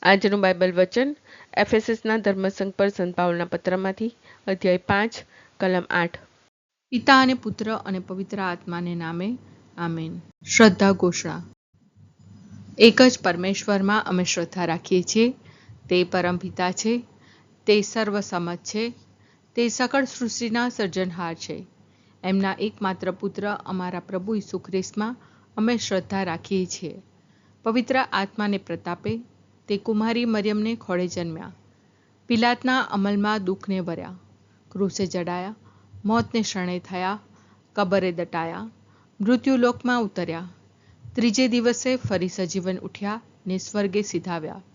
આજનું બાઇબલ વચન એફેસસના ધર્મસંઘ પર સંત પાઉલના પત્રમાંથી અધ્યાય 5 કલમ 8। પિતા અને પુત્ર અને પવિત્ર આત્માને નામે આમેન। શ્રદ્ધા ઘોષણા। એક જ પરમેશ્વરમાં અમે શ્રદ્ધા રાખીએ છીએ। તે પરમપિતા છે, તે સર્વસમત છે, તે સકળ સૃષ્ટિના સર્જનહાર છે। એમના એકમાત્ર પુત્ર અમારા પ્રભુ ઈસુ ખ્રિસ્તમાં અમે શ્રદ્ધા રાખીએ છીએ। પવિત્ર આત્માને પ્રતાપે તે કુમારી મરિયમને ખોળે જન્મ્યા, પિલાતના અમલમાં દુઃખને ભર્યા, ક્રૂસે જડાયા, મોતને શરણે થયા, કબરે દટાયા, મૃત્યુલોકમાં ઉતર્યા, ત્રીજે દિવસે ફરી સજીવન ઉઠ્યા ને સ્વર્ગે સિધાવ્યા।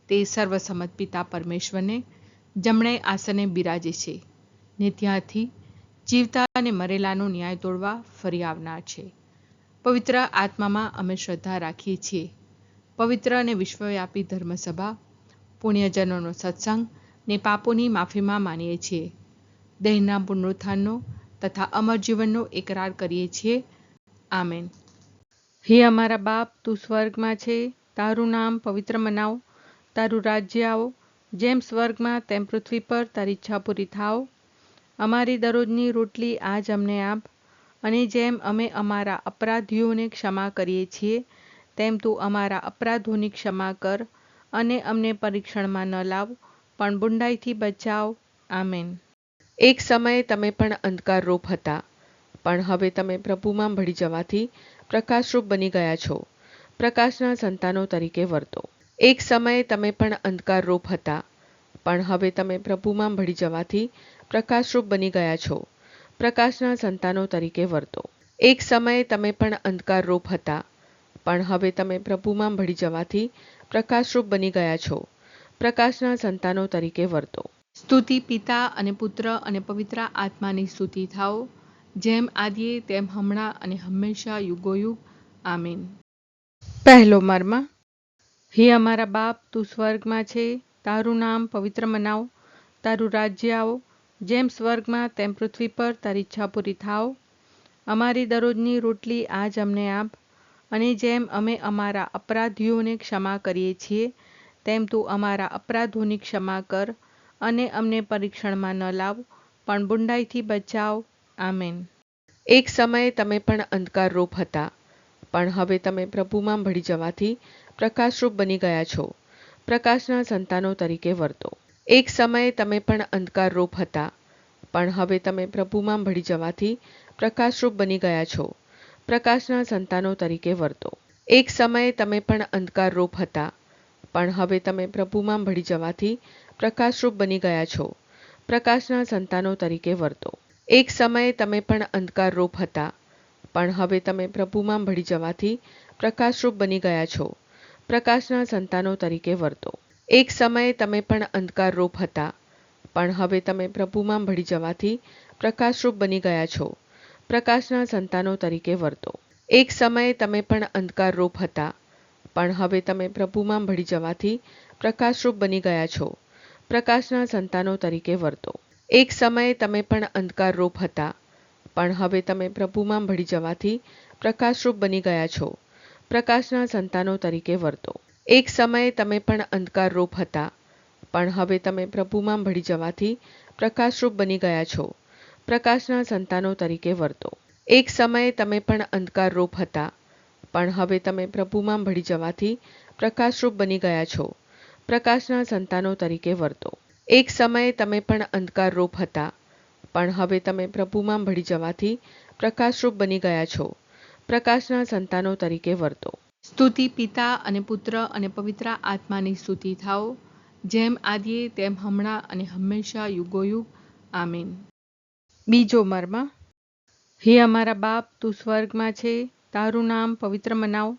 તે સર્વસમત પિતા પરમેશ્વરને જમણે આસને બિરાજે છે ને ત્યાંથી જીવતા અને મરેલાનો ન્યાય તોડવા ફરી આવનાર છે। પવિત્ર આત્મામાં અમે શ્રદ્ધા રાખીએ છીએ। પવિત્ર અને વિશ્વવ્યાપી ધર્મસભા, પુણ્યજનોનો સત્સંગ ને પાપોની માફીમાં માનીએ છીએ। દેહના પુનરુત્થાનનો તથા અમર જીવનનો એકરાર કરીએ છીએ। આમેન। હે અમારા બાપ, તું સ્વર્ગમાં છે, તારું નામ પવિત્ર મનાવ, તારું રાજ્ય આવો, જેમ સ્વર્ગમાં તેમ પૃથ્વી પર તારી ઈચ્છા પૂરી થાવ। અમારી દરરોજની રોટલી આજ અમને આપ, અને જેમ અમે અમારા અપરાધીઓને ક્ષમા કરીએ છીએ તેમ તું અમારા અપરાધોની ક્ષમા કર, અને અમને પરીક્ષણમાં ન લાવ પણ બુંડાઈથી બચાવ। આમેન। એક સમયે તમે પણ અંધકારરૂપ હતા, પણ હવે તમે પ્રભુમાં ભળી જવાથી પ્રકાશરૂપ બની ગયા છો। પ્રકાશના સંતાનો તરીકે વર્તો। એક સમયે તમે પણ અંધકારરૂપ હતા, પણ હવે તમે પ્રભુમાં ભળી જવાથી પ્રકાશરૂપ બની ગયા છો। પ્રકાશના સંતાનો તરીકે વર્તો। એક સમયે તમે પણ અંધકારરૂપ હતા, પણ હવે તમે પ્રભુમાં ભળી જવાથી પ્રકાશરૂપ બની ગયા છો। પ્રકાશના સંતાનો તરીકે વર્તો। સ્તુતિ પિતા અને પુત્ર અને પવિત્ર આત્માની સ્તુતિ થાઓ, જેમ આદિએ તેમ હમણાં અને હંમેશા યુગોયુગ। આમીન। પહેલો મર્મ। હે અમારા બાપ, તું સ્વર્ગમાં છે, તારું નામ પવિત્ર મનાવ, તારું રાજ્ય આવો, જેમ સ્વર્ગમાં તેમ પૃથ્વી પર તારી ઈચ્છા પૂરી થાવ। અમારી દરરોજની રોટલી આજ અમને આપ, અને જેમ અમે અમારા અપરાધીઓને ક્ષમા કરીએ છીએ તેમ તું અમારા અપરાધોની ક્ષમા કર, અને અમને પરીક્ષણમાં ન લાવ પણ બુંડાઈથી બચાવ। આમેન। એક સમયે તમે પણ અંધકારરૂપ હતા, પણ હવે તમે પ્રભુમાં ભળી જવાથી પ્રકાશરૂપ બની ગયા છો। પ્રકાશના સંતાનો તરીકે વર્તો। એક સમયે તમે પણ અંધકારરૂપ હતા, પણ હવે તમે પ્રભુમાં ભળી જવાથી પ્રકાશરૂપ બની ગયા છો। પ્રકાશના સંતાનો તરીકે વર્તો। એક સમયે તમે પણ અંધકારરૂપ હતા, પણ હવે તમે પ્રભુમાં ભળી જવાથી પ્રકાશરૂપ બની ગયા છો। પ્રકાશના સંતાનો તરીકે વર્તો। એક સમયે તમે પણ અંધકારરૂપ હતા, પણ હવે તમે પ્રભુમાં ભળી જવાથી પ્રકાશરૂપ બની ગયા છો। પ્રકાશના સંતાનો તરીકે વર્તો। એક સમયે તમે પણ અંધકારરૂપ હતા, પણ હવે તમે પ્રભુમાં ભળી જવાથી પ્રકાશરૂપ બની ગયા છો। પ્રકાશના સંતાનો તરીકે વર્તો। એક સમયે તમે પણ અંધકારરૂપ હતા, પણ હવે તમે પ્રભુમાં ભળી જવાથી પ્રકાશરૂપ બની ગયા છો। પ્રકાશના સંતાનો તરીકે વર્તો। એક સમયે તમે પણ અંધકારરૂપ હતા, પણ હવે તમે પ્રભુમાં ભળી જવાથી પ્રકાશરૂપ બની ગયા છો। પ્રકાશના સંતાનો તરીકે વર્તો। એક સમયે તમે પણ અંધકારરૂપ હતા, પણ હવે તમે પ્રભુમાં ભળી જવાથી પ્રકાશરૂપ બની ગયા છો। પ્રકાશના સંતાનો તરીકે વર્તો। એક સમયે તમે પણ અંધકારરૂપ હતા, પણ હવે તમે પ્રભુમાં ભળી જવાથી પ્રકાશરૂપ બની ગયા છો। પ્રકાશના સંતાનો તરીકે વર્તો। એક સમયે તમે પણ અંધકારરૂપ હતા, પણ હવે તમે પ્રભુમાં ભળી જવાથી પ્રકાશરૂપ બની ગયા છો। પ્રકાશના સંતાનો તરીકે વર્તો। સ્તુતિ પિતા અને પુત્ર અને પવિત્ર આત્માની સ્તુતિ થાઓ, જેમ આદિએ તેમ હમણાં અને હંમેશા યુગોયુગ। આમીન। બીજો મર્મ। હે અમારા બાપ, તું સ્વર્ગમાં છે, તારું નામ પવિત્ર મનાવ,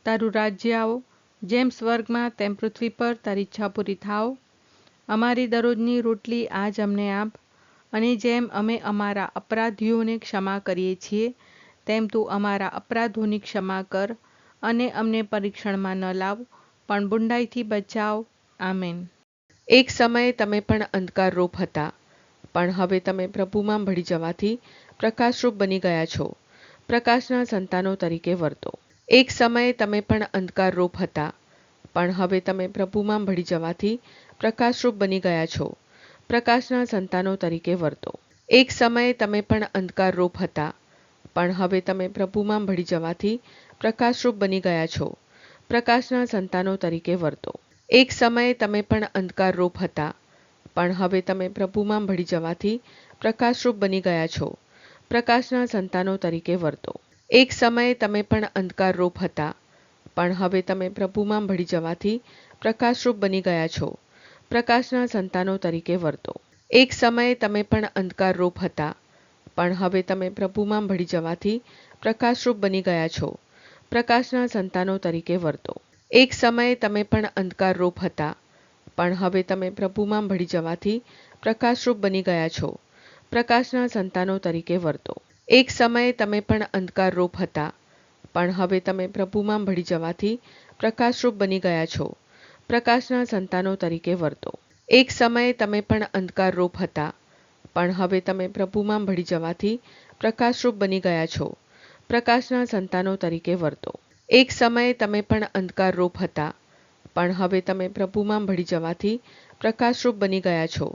તારું રાજ્ય આવો, જેમ સ્વર્ગમાં તેમ પૃથ્વી પર તારી ઈચ્છા પૂરી થાવ। અમારી દરરોજની રોટલી આજ અમને આપ, અને જેમ અમે અમારા અપરાધીઓને ક્ષમા કરીએ છીએ તેમ તું અમારા અપરાધોની ક્ષમા કર, અને અમને પરીક્ષણમાં ન લાવ પણ બુંડાઈથી બચાવ। આમેન। એક સમયે તમે પણ અંધકારરૂપ હતા, પણ હવે તમે પ્રભુમાં ભળી જવાથી પ્રકાશરૂપ બની ગયા છો। પ્રકાશના સંતાનો તરીકે વર્તો। એક સમયે તમે પણ અંધકારરૂપ હતા, પણ હવે તમે પ્રભુમાં ભળી જવાથી પ્રકાશરૂપ બની ગયા છો. પ્રકાશના સંતાનો તરીકે વર્તો. એક સમયે તમે પણ અંધકારરૂપ હતા, પણ હવે તમે પ્રભુમાં ભળી જવાથી પ્રકાશરૂપ બની ગયા છો. પ્રકાશના સંતાનો તરીકે વર્તો. એક સમયે તમે પણ અંધકારરૂપ હતા, પણ હવે તમે પ્રભુમાં ભળી જવાથી પ્રકાશરૂપ બની ગયા છો. પ્રકાશના સંતાનો તરીકે વર્તો. એક સમયે તમે પણ અંધકારરૂપ હતા, પણ હવે તમે પ્રભુમાં ભળી જવાથી પ્રકાશરૂપ બની ગયા છો. પ્રકાશના સંતાનો તરીકે વર્તો. એક સમયે તમે પણ અંધકારરૂપ હતા, પણ હવે તમે પ્રભુમાં ભળી જવાથી પ્રકાશરૂપ બની ગયા છો. પ્રકાશના સંતાનો તરીકે વર્તો. એક સમયે તમે પણ અંધકારરૂપ હતા, પણ હવે તમે પ્રભુમાં ભળી જવાથી પ્રકાશરૂપ બની ગયા છો. પ્રકાશના સંતાનો તરીકે વર્તો. એક સમયે તમે પણ અંધકારરૂપ હતા, પણ હવે તમે પ્રભુમાં ભળી જવાથી પ્રકાશરૂપ બની ગયા છો. પ્રકાશના સંતાનો તરીકે વર્તો. એક સમયે તમે પણ અંધકારરૂપ હતા, પણ હવે તમે પ્રભુમાં ભળી જવાથી પ્રકાશરૂપ બની ગયા છો. પ્રકાશના સંતાનો તરીકે વર્તો. એક સમયે તમે પણ અંધકારરૂપ હતા, પણ હવે તમે પ્રભુમાં ભળી જવાથી પ્રકાશરૂપ બની ગયા છો.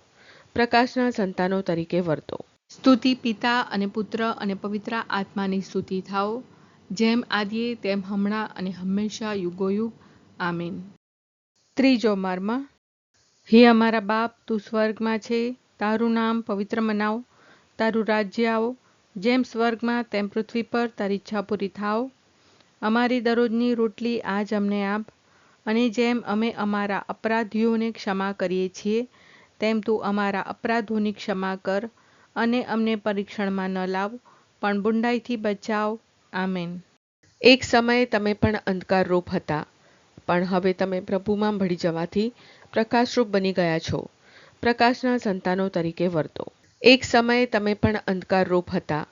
પ્રકાશના સંતાનો તરીકે વર્તો. સ્તુતિ પિતા અને પુત્ર અને પવિત્ર આત્માની સ્તુતિ થાઓ, જેમ આદિએ તેમ હમણાં અને હંમેશા યુગોયુગ. આમીન. ત્રીજો મર્મ. હે અમારા બાપ, તું સ્વર્ગમાં છે, તારું નામ પવિત્ર મનાવ, તારું રાજ્ય આવો, જેમ સ્વર્ગમાં તેમ પૃથ્વી પર તારી ઈચ્છા પૂરી થાવ. અમારી દરરોજની રોટલી આજ અમને આપ, અને જેમ અમે અમારા અપરાધીઓને ક્ષમા કરીએ છીએ, તેમ તું અમારા અપરાધોની ક્ષમા કર, અને અમને પરીક્ષણમાં ન લાવ, પણ બુંડાઈથી બચાવ. આમેન. એક સમયે તમે પણ અંધકારરૂપ હતા, પણ હવે તમે પ્રભુમાં ભળી જવાથી પ્રકાશરૂપ બની ગયા છો. પ્રકાશના સંતાનો તરીકે વર્તો. એક સમયે તમે પણ અંધકારરૂપ હતા,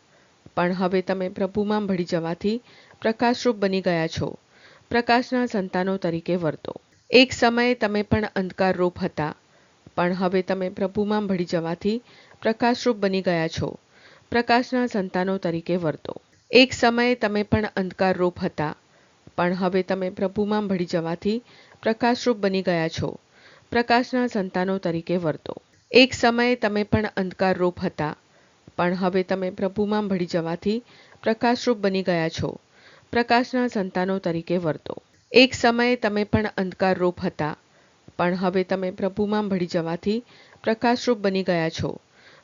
પણ હવે તમે પ્રભુમાં ભળી જવાથી પ્રકાશરૂપ બની ગયા છો. પ્રકાશના સંતાનો તરીકે વર્તો. એક સમયે તમે પણ અંધકારરૂપ હતા, પણ હવે તમે પ્રભુમાં ભળી જવાથી પ્રકાશરૂપ બની ગયા છો. પ્રકાશના સંતાનો તરીકે વર્તો. એક સમયે તમે પણ અંધકારરૂપ હતા, પણ હવે તમે પ્રભુમાં ભળી જવાથી પ્રકાશરૂપ બની ગયા છો. પ્રકાશના સંતાનો તરીકે વર્તો. એક સમયે તમે પણ અંધકારરૂપ હતા, પણ હવે તમે પ્રભુમાં ભળી જવાથી પ્રકાશરૂપ બની ગયા છો. પ્રકાશના સંતાનો તરીકે વર્તો. એક સમયે તમે પણ અંધકારરૂપ હતા, પણ હવે તમે પ્રભુમાં ભળી જવાથી પ્રકાશરૂપ બની ગયા છો.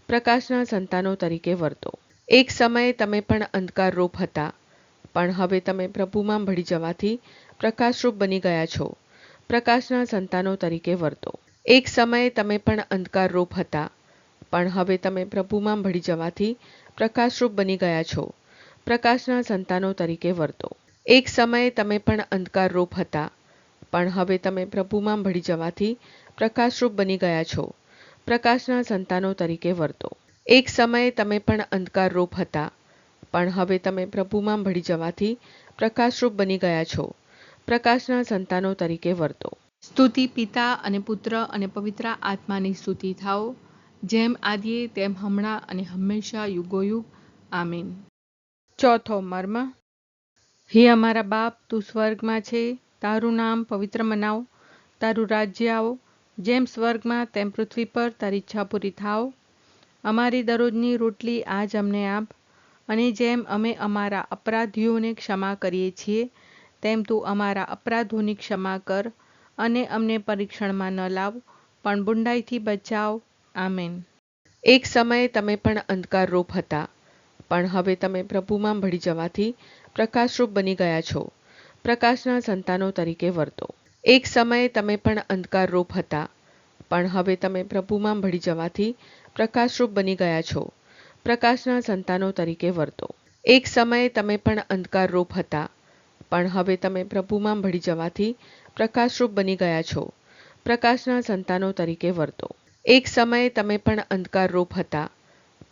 પ્રકાશના સંતાનો તરીકે વર્તો. એક સમયે તમે પણ અંધકારરૂપ હતા, પણ હવે તમે પ્રભુમાં ભળી જવાથી પ્રકાશરૂપ બની ગયા છો. પ્રકાશના સંતાનો તરીકે વર્તો. એક સમયે તમે પણ અંધકારરૂપ હતા, પણ હવે તમે પ્રભુમાં ભળી જવાથી પ્રકાશરૂપ બની ગયા છો. પ્રકાશના સંતાનો તરીકે વર્તો. એક સમયે તમે પણ અંધકારરૂપ હતા, પણ હવે તમે પ્રભુમાં ભળી જવાથી પ્રકાશરૂપ બની ગયા છો. પ્રકાશના સંતાનો તરીકે વર્તો. એક સમયે તમે પણ અંધકારરૂપ હતા, પણ હવે તમે પ્રભુમાં ભળી જવાથી પ્રકાશરૂપ બની ગયા છો. પ્રકાશના સંતાનો તરીકે વર્તો. સ્તુતિ પિતા અને પુત્ર અને પવિત્ર આત્માની સ્તુતિ થાઓ, જેમ આદિએ તેમ હમણાં અને હંમેશા યુગોયુગ. આમીન. ચોથો મર્મ. હે અમારા બાપ, તું સ્વર્ગમાં છે, તારું નામ પવિત્ર મનાવ, તારું રાજ્ય આવો, જેમ સ્વર્ગમાં તેમ પૃથ્વી પર તારી ઈચ્છા પૂરી થાવ. અમારી દરરોજની રોટલી આજ અમને આપ, અને જેમ અમે અમારા અપરાધીઓને ક્ષમા કરીએ છીએ, તેમ તું અમારા અપરાધોની ક્ષમા કર, અને અમને પરીક્ષણમાં ન લાવ, પણ બુંડાઈથી બચાવ. આમેન. એક સમયે તમે પણ અંધકારરૂપ હતા, પણ હવે તમે પ્રભુમાં ભળી જવાથી પ્રકાશરૂપ બની ગયા છો. પ્રકાશના સંતાનો તરીકે વર્તો. એક સમયે તમે પણ અંધકારરૂપ હતા, પણ હવે તમે પ્રભુમાં ભળી જવાથી પ્રકાશરૂપ બની ગયા છો. પ્રકાશના સંતાનો તરીકે વર્તો. એક સમયે તમે પણ અંધકારરૂપ હતા, પણ હવે તમે પ્રભુમાં ભળી જવાથી પ્રકાશરૂપ બની ગયા છો. પ્રકાશના સંતાનો તરીકે વર્તો. એક સમયે તમે પણ અંધકારરૂપ હતા,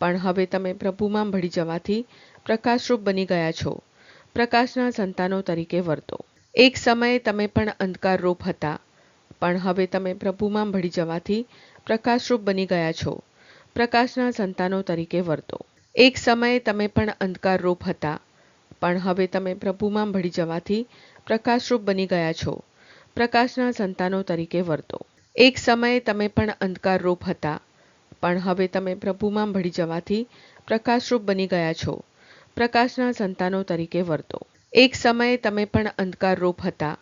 પણ હવે તમે પ્રભુમાં ભળી જવાથી પ્રકાશરૂપ બની ગયા છો. પ્રકાશના સંતાનો તરીકે વર્તો. એક સમયે તમે પણ અંધકારરૂપ હતા, પણ હવે તમે પ્રભુમાં ભળી જવાથી પ્રકાશરૂપ બની ગયા છો. પ્રકાશના સંતાનો તરીકે વર્તો. એક સમયે તમે પણ અંધકારરૂપ હતા, પણ હવે તમે પ્રભુમાં ભળી જવાથી પ્રકાશરૂપ બની ગયા છો. પ્રકાશના સંતાનો તરીકે વર્તો. એક સમયે તમે પણ અંધકારરૂપ હતા, પણ હવે તમે પ્રભુમાં ભળી જવાથી પ્રકાશરૂપ બની ગયા છો. પ્રકાશના સંતાનો તરીકે વર્તો. એક સમયે તમે પણ અંધકારરૂપ હતા,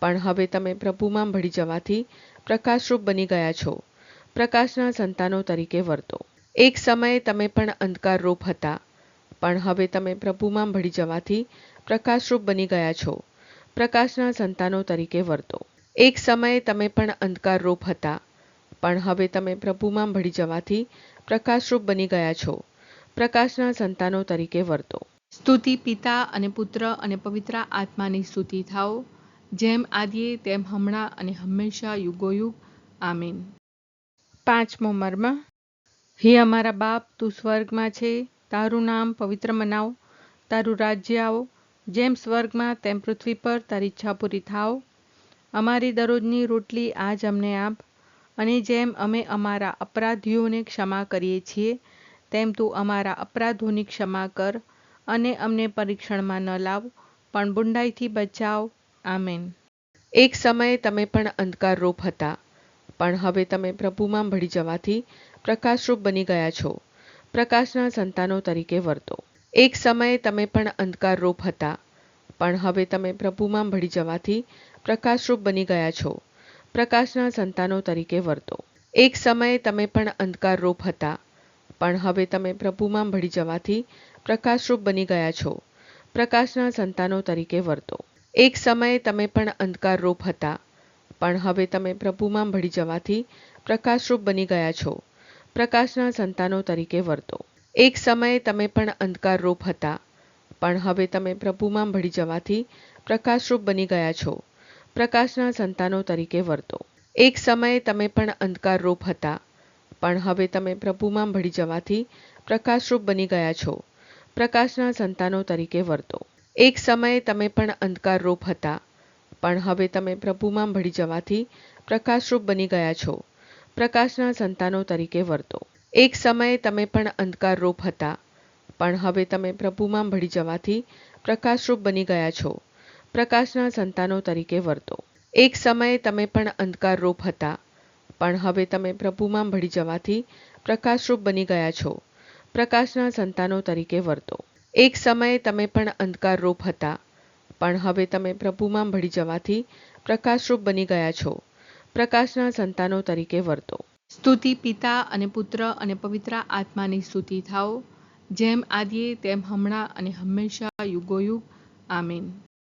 પણ હવે તમે પ્રભુમાં ભળી જવાથી પ્રકાશરૂપ બની ગયા છો. પ્રકાશના સંતાનો તરીકે વર્તો. એક સમયે તમે પણ અંધકારરૂપ હતા, પણ હવે તમે પ્રભુમાં ભળી જવાથી પ્રકાશરૂપ બની ગયા છો. પ્રકાશના સંતાનો તરીકે વર્તો. એક સમયે તમે પણ અંધકારરૂપ હતા, પણ હવે તમે પ્રભુમાં ભળી જવાથી પ્રકાશરૂપ બની ગયા છો. પ્રકાશના સંતાનો તરીકે વર્તો. સ્તુતિ પિતા અને પુત્ર અને પવિત્ર આત્માની સ્તુતિ થાઓ, જેમ આદિએ તેમ હમણાં અને હંમેશા યુગોયુગ. આમીન. પાંચમો મર્મ. હે અમારા બાપ, તું સ્વર્ગમાં છે, તારું નામ પવિત્ર મનાવ, તારું રાજ્ય આવો, જેમ સ્વર્ગમાં તેમ પૃથ્વી પર તારી ઈચ્છા પૂરી થાવ. અમારી દરરોજની રોટલી આજ અમને આપ, અને જેમ અમે અમારા અપરાધીઓને ક્ષમા કરીએ છીએ, તેમ તું અમારા અપરાધોની ક્ષમા કર, અને અમને પરીક્ષણમાં ન લાવ, પણ બુંડાઈથી બચાવ. આમેન. એક સમયે તમે પણ અંધકારરૂપ હતા, પણ હવે તમે પ્રભુમાં ભળી જવાથી પ્રકાશરૂપ બની ગયા છો. પ્રકાશના સંતાનો તરીકે વર્તો. એક સમયે તમે પણ અંધકારરૂપ હતા, પણ હવે તમે પ્રભુમાં ભળી જવાથી પ્રકાશરૂપ બની ગયા છો. પ્રકાશના સંતાનો તરીકે વર્તો. એક સમયે તમે પણ અંધકારરૂપ હતા, પણ હવે તમે પ્રભુમાં ભળી જવાથી પ્રકાશરૂપ બની ગયા છો. પ્રકાશના સંતાનો તરીકે વર્તો. એક સમયે તમે પણ અંધકારરૂપ હતા, પણ હવે તમે પ્રભુમાં ભળી જવાથી પ્રકાશરૂપ બની ગયા છો. પ્રકાશના સંતાનો તરીકે વર્તો. એક સમયે તમે પણ અંધકારરૂપ હતા, પણ હવે તમે પ્રભુમાં ભળી જવાથી પ્રકાશરૂપ બની ગયા છો. પ્રકાશના સંતાનો તરીકે વર્તો. એક સમયે તમે પણ અંધકારરૂપ હતા, પણ હવે તમે પ્રભુમાં ભળી જવાથી પ્રકાશરૂપ બની ગયા છો. પ્રકાશના સંતાનો તરીકે વર્તો. એક સમયે તમે પણ અંધકારરૂપ હતા, પણ હવે તમે પ્રભુમાં ભળી જવાથી પ્રકાશરૂપ બની ગયા છો. પ્રકાશના સંતાનો તરીકે વર્તો. એક સમયે તમે પણ અંધકારરૂપ હતા, પણ હવે તમે પ્રભુમાં ભળી જવાથી પ્રકાશરૂપ બની ગયા છો. પ્રકાશના સંતાનો તરીકે વર્તો. એક સમયે તમે પણ અંધકારરૂપ હતા, પણ હવે તમે પ્રભુમાં ભળી જવાથી પ્રકાશરૂપ બની ગયા છો. પ્રકાશના સંતાનો તરીકે વર્તો. એક સમયે તમે પણ અંધકારરૂપ હતા, પણ હવે તમે પ્રભુમાં ભળી જવાથી પ્રકાશરૂપ બની ગયા છો. પ્રકાશના સંતાનો તરીકે વર્તો. સ્તુતિ પિતા અને પુત્ર અને પવિત્ર આત્માની સ્તુતિ થાઓ, જેમ આદિએ તેમ હમણાં અને હંમેશા યુગોયુગ. આમીન.